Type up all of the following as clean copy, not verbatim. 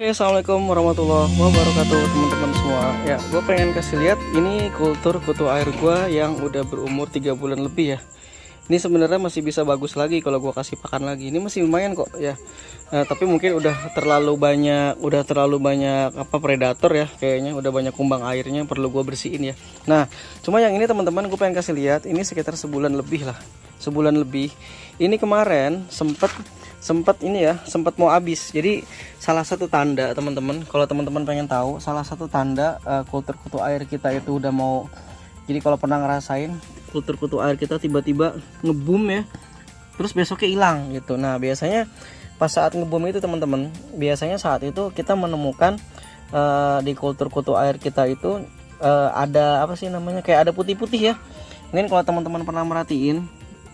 Oke, assalamualaikum warahmatullahi wabarakatuh teman-teman semua. Ya, gue pengen kasih lihat ini kultur kutu air gue yang udah berumur 3 bulan lebih ya. Ini sebenarnya masih bisa bagus lagi kalau gue kasih pakan lagi. Ini masih lumayan kok ya. Nah, tapi mungkin udah terlalu banyak apa predator ya, kayaknya udah banyak kumbang airnya, perlu gue bersihin ya. Nah, cuma yang ini teman-teman gue pengen kasih lihat, ini sekitar sebulan lebih lah. Sebulan lebih. Ini kemarin sempat mau habis. Jadi salah satu tanda teman-teman, kalau teman-teman pengen tahu, salah satu tanda kultur kutu air kita itu udah mau, jadi kalau pernah ngerasain kultur kutu air kita tiba-tiba ngebum ya, terus besoknya hilang gitu. Nah, biasanya pas saat ngebum itu teman-teman, biasanya saat itu kita menemukan di kultur kutu air kita itu ada apa sih namanya, kayak ada putih-putih ya. Ini kalau teman-teman pernah merhatiin,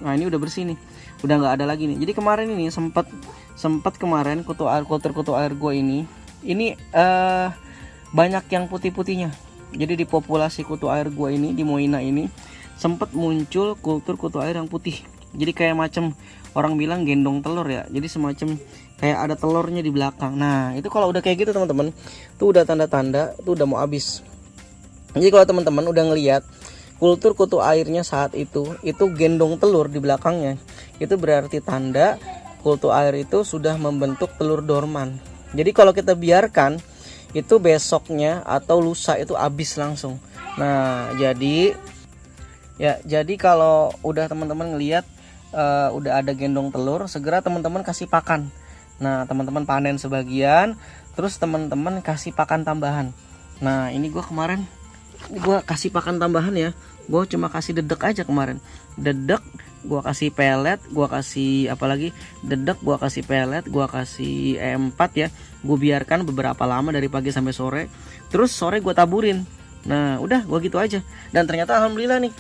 nah ini udah bersih nih, udah nggak ada lagi nih. Jadi kemarin ini sempat kemarin kultur kutu air gue ini banyak yang putih-putihnya. Jadi di populasi kutu air gue ini di Moina ini sempat muncul kultur kutu air yang putih. Jadi kayak macam orang bilang gendong telur ya. Jadi semacam kayak ada telurnya di belakang. Nah, itu kalau udah kayak gitu teman-teman, tuh udah tanda-tanda tuh udah mau habis. Jadi kalau teman-teman udah ngelihat kultur kutu airnya saat itu gendong telur di belakangnya, itu berarti tanda kutu air itu sudah membentuk telur dorman. Jadi kalau kita biarkan itu besoknya atau lusa itu habis langsung. Nah, jadi kalau udah teman-teman ngelihat udah ada gendong telur, segera teman-teman kasih pakan. Nah, teman-teman panen sebagian, terus teman-teman kasih pakan tambahan. Nah, ini gue kemarin gue kasih pakan tambahan ya. Gue cuma kasih dedek aja kemarin. Dedek, gue kasih pelet, gue kasih apalagi dedek, gue kasih pelet, gue kasih E4 ya. Gue biarkan beberapa lama dari pagi sampai sore. Terus sore gue taburin. Nah, udah gue gitu aja. Dan ternyata alhamdulillah nih,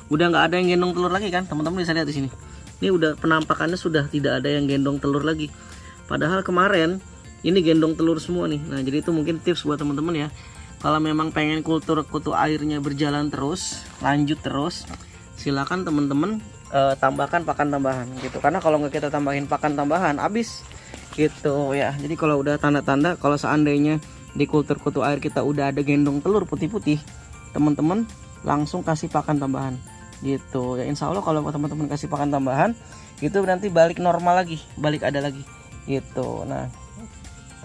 udah nggak ada yang gendong telur lagi kan. Teman-teman bisa lihat di sini. Ini udah penampakannya sudah tidak ada yang gendong telur lagi. Padahal kemarin ini gendong telur semua nih. Nah, jadi itu mungkin tips buat teman-teman ya. Kalau memang pengen kultur kutu airnya berjalan terus, lanjut terus, silakan teman-teman tambahkan pakan tambahan gitu. Karena kalau nggak kita tambahin pakan tambahan, habis gitu ya. Jadi kalau udah tanda-tanda, kalau seandainya di kultur kutu air kita udah ada gendong telur putih-putih, teman-teman langsung kasih pakan tambahan gitu ya. Insya Allah kalau teman-teman kasih pakan tambahan, itu nanti balik normal lagi, balik ada lagi gitu. Nah,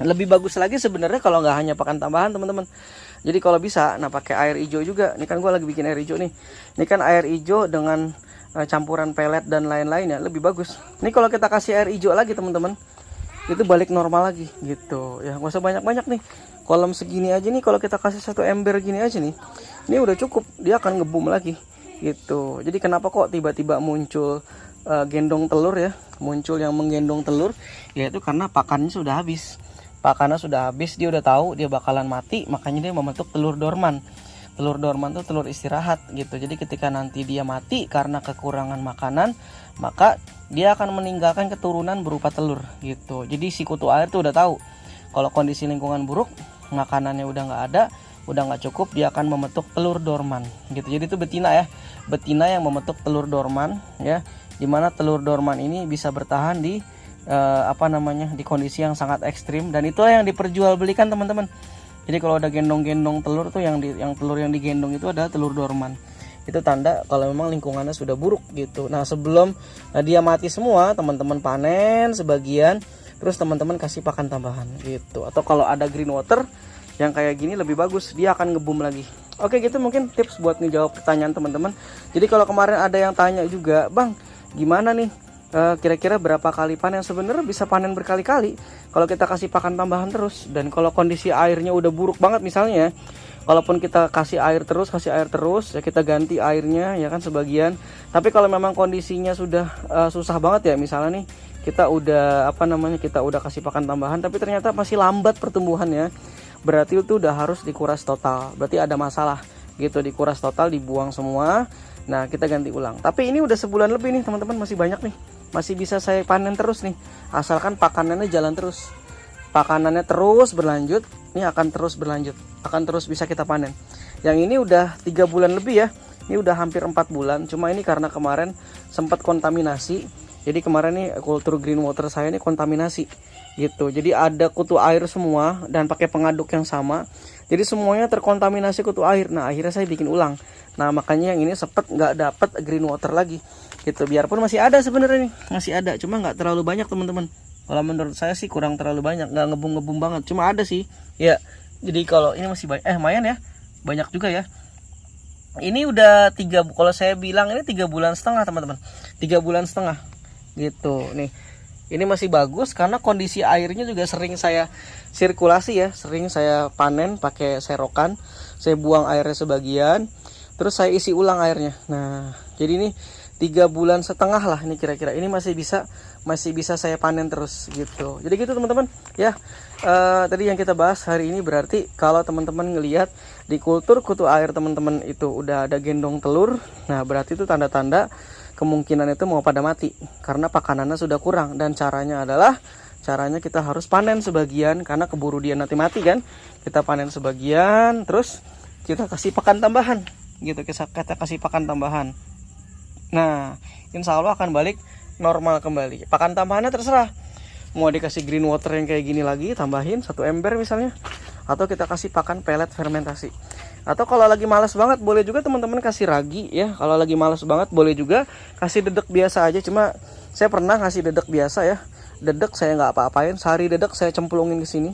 lebih bagus lagi sebenarnya kalau nggak hanya pakan tambahan teman-teman. Jadi kalau bisa, nah pakai air hijau juga. Ini kan gue lagi bikin air hijau nih. Ini kan air hijau dengan campuran pelet dan lain-lainnya lebih bagus. Ini kalau kita kasih air hijau lagi teman-teman, itu balik normal lagi gitu. Ya nggak usah banyak-banyak nih. Kolam segini aja nih, kalau kita kasih satu ember gini aja nih, ini udah cukup. Dia akan ngebum lagi gitu. Jadi kenapa kok tiba-tiba muncul gendong telur ya? Muncul yang menggendong telur, yaitu karena pakannya sudah habis. Pakannya sudah habis, dia udah tahu dia bakalan mati, makanya dia membentuk telur dorman. Telur dorman itu telur istirahat gitu. Jadi ketika nanti dia mati karena kekurangan makanan, maka dia akan meninggalkan keturunan berupa telur gitu. Jadi si kutu air tuh udah tahu kalau kondisi lingkungan buruk, makanannya udah nggak ada, udah nggak cukup, dia akan membentuk telur dorman gitu. Jadi itu betina ya, betina yang membentuk telur dorman ya, dimana telur dorman ini bisa bertahan di di kondisi yang sangat ekstrim, dan itu yang diperjualbelikan teman-teman. Jadi kalau ada gendong-gendong telur tuh yang telur yang digendong itu adalah telur dorman. Itu tanda kalau memang lingkungannya sudah buruk gitu. Nah, sebelum dia mati semua, teman-teman panen sebagian, terus teman-teman kasih pakan tambahan gitu. Atau kalau ada green water yang kayak gini lebih bagus, dia akan ngebum lagi. Oke, gitu mungkin tips buat ngejawab pertanyaan teman-teman. Jadi kalau kemarin ada yang tanya juga, "Bang, gimana nih kira-kira berapa kali panen?" Sebenarnya bisa panen berkali-kali kalau kita kasih pakan tambahan terus. Dan kalau kondisi airnya udah buruk banget misalnya, kalaupun kita kasih air terus ya kita ganti airnya ya kan sebagian. Tapi kalau memang kondisinya sudah susah banget ya, misalnya nih kita udah kita udah kasih pakan tambahan tapi ternyata masih lambat pertumbuhannya, berarti itu udah harus dikuras total. Berarti ada masalah gitu, dikuras total, dibuang semua. Nah, kita ganti ulang. Tapi ini udah sebulan lebih nih teman-teman, masih banyak nih. Masih bisa saya panen terus nih, asalkan pakanannya jalan terus. Pakanannya terus berlanjut, ini akan terus berlanjut, akan terus bisa kita panen. Yang ini udah 3 bulan lebih ya. Ini udah hampir 4 bulan. Cuma ini karena kemarin sempat kontaminasi. Jadi kemarin nih kultur green water saya ini kontaminasi gitu. Jadi ada kutu air semua dan pakai pengaduk yang sama. Jadi semuanya terkontaminasi kutu air. Nah akhirnya saya bikin ulang. Nah makanya yang ini sepet nggak dapat green water lagi gitu. Biarpun masih ada sebenarnya nih, masih ada, cuma nggak terlalu banyak teman-teman. Kalau menurut saya sih kurang terlalu banyak, nggak ngebum-ngebum banget. Cuma ada sih, ya. Jadi kalau ini masih banyak, lumayan ya, banyak juga ya. Ini udah 3, kalau saya bilang ini 3,5 bulan teman-teman, 3,5 bulan gitu. Nih, ini masih bagus karena kondisi airnya juga sering saya sirkulasi ya, sering saya panen pakai serokan, saya buang airnya sebagian, terus saya isi ulang airnya. Nah, jadi ini 3,5 bulan lah ini kira-kira. Ini masih bisa saya panen terus gitu. Jadi gitu teman-teman ya. Tadi yang kita bahas hari ini berarti kalau teman-teman ngelihat di kultur kutu air teman-teman itu udah ada gendong telur, nah berarti itu tanda-tanda kemungkinan itu mau pada mati karena pakanannya sudah kurang. Dan caranya kita harus panen sebagian karena keburu dia nanti mati kan. Kita panen sebagian terus kita kasih pakan tambahan gitu, kita kasih pakan tambahan. Nah insya Allah akan balik normal kembali. Pakan tambahannya terserah, mau dikasih green water yang kayak gini lagi, tambahin 1 ember misalnya, atau kita kasih pakan pelet fermentasi. Atau kalau lagi malas banget boleh juga teman-teman kasih ragi ya. Kalau lagi malas banget boleh juga kasih dedek biasa aja. Cuma saya pernah ngasih dedek biasa ya. Dedek saya nggak apa-apain, sari dedek saya cemplungin ke sini.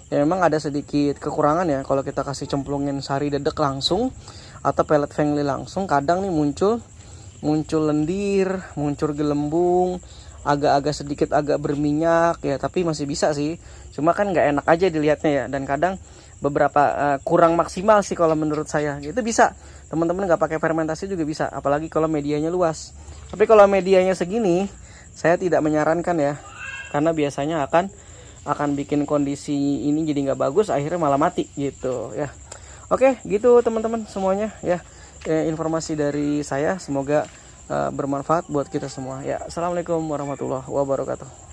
Ya memang ada sedikit kekurangan ya kalau kita kasih cemplungin sari dedek langsung atau pelet fengli langsung. Kadang nih muncul lendir, muncul gelembung, agak-agak sedikit agak berminyak ya, tapi masih bisa sih. Cuma kan nggak enak aja dilihatnya ya, dan kadang beberapa kurang maksimal sih kalau menurut saya. Itu bisa teman-teman nggak pakai fermentasi juga bisa, apalagi kalau medianya luas. Tapi kalau medianya segini saya tidak menyarankan ya, karena biasanya akan bikin kondisi ini jadi nggak bagus, akhirnya malah mati gitu ya. Oke gitu teman-teman semuanya ya. Informasi dari saya semoga bermanfaat buat kita semua ya. Assalamualaikum warahmatullahi wabarakatuh.